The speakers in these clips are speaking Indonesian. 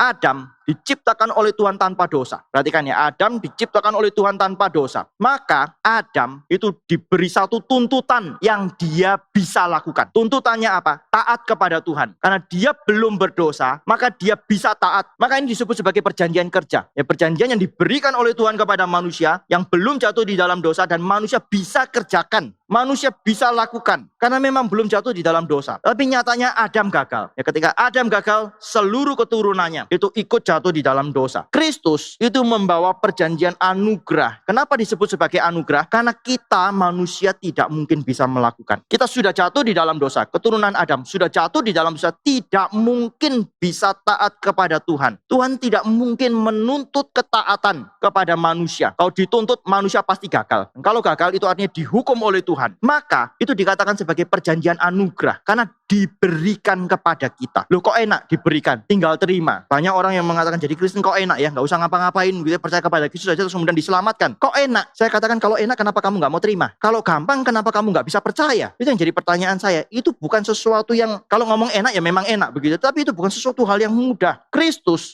Adam diciptakan oleh Tuhan tanpa dosa. Perhatikan ya, Adam diciptakan oleh Tuhan tanpa dosa. Maka Adam itu diberi satu tuntutan yang dia bisa lakukan. Tuntutannya apa? Taat kepada Tuhan. Karena dia belum berdosa, maka dia bisa taat. Maka ini disebut sebagai perjanjian kerja. Ya, perjanjian yang diberikan oleh Tuhan kepada manusia yang belum jatuh di dalam dosa dan manusia bisa kerjakan. Manusia bisa lakukan karena memang belum jatuh di dalam dosa. Tapi nyatanya Adam gagal. Ya, ketika Adam gagal, seluruh keturunannya itu ikut jatuh di dalam dosa. Kristus itu membawa perjanjian anugerah. Kenapa disebut sebagai anugerah? Karena kita manusia tidak mungkin bisa melakukan. Kita sudah jatuh di dalam dosa. Keturunan Adam sudah jatuh di dalam dosa, tidak mungkin bisa taat kepada Tuhan. Tuhan tidak mungkin menuntut ketaatan kepada manusia. Kalau dituntut, manusia pasti gagal. Dan kalau gagal itu artinya dihukum oleh Tuhan. Maka itu dikatakan sebagai perjanjian anugerah karena diberikan kepada kita. Loh, kok enak diberikan? Tinggal terima. Banyak orang yang mengatakan jadi Kristen kok enak ya, nggak usah ngapa-ngapain, gitu, percaya kepada Kristus saja terus kemudian diselamatkan. Kok enak? Saya katakan kalau enak kenapa kamu nggak mau terima? Kalau gampang kenapa kamu nggak bisa percaya? Itu yang jadi pertanyaan saya. Itu bukan sesuatu yang kalau ngomong enak ya memang enak begitu, tapi itu bukan sesuatu hal yang mudah.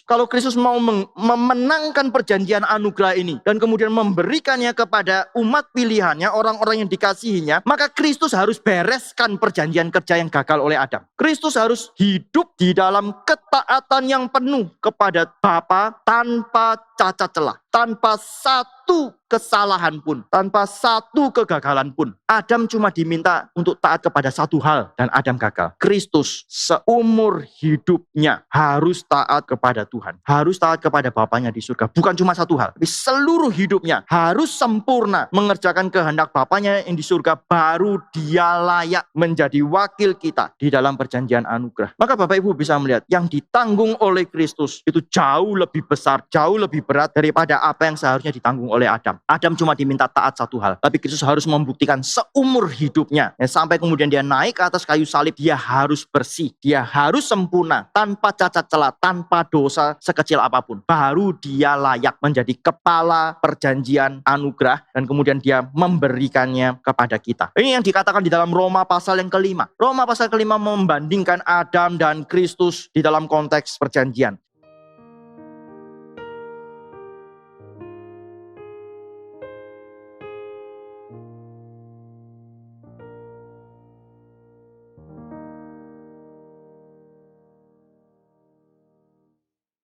Kalau Kristus mau memenangkan perjanjian anugerah ini dan kemudian memberikannya kepada umat pilihannya, orang-orang yang dikasihinya, maka Kristus harus bereskan perjanjian kerja yang gagal oleh Adam. Kristus harus hidup di dalam ketaatan yang penuh kepada Bapa tanpa cacat celah, tanpa satu kesalahan pun, tanpa satu kegagalan pun. Adam cuma diminta untuk taat kepada satu hal dan Adam gagal. Kristus seumur hidupnya harus taat kepada Tuhan, harus taat kepada Bapanya di surga. Bukan cuma satu hal, tapi seluruh hidupnya harus sempurna mengerjakan kehendak Bapanya yang di surga, baru dia layak menjadi wakil kita di dalam perjanjian anugerah. Maka Bapak Ibu bisa melihat yang ditanggung oleh Kristus itu jauh lebih besar, jauh lebih berat daripada apa yang seharusnya ditanggung oleh Adam. Adam cuma diminta taat satu hal, tapi Kristus harus membuktikan seumur hidupnya. Ya, sampai kemudian dia naik ke atas kayu salib, dia harus bersih, dia harus sempurna, tanpa cacat celah, tanpa dosa sekecil apapun. Baru dia layak menjadi kepala perjanjian anugerah dan kemudian dia memberikannya kepada kita. Ini yang dikatakan di dalam Roma pasal yang kelima. Roma pasal kelima membandingkan Adam dan Kristus di dalam konteks perjanjian.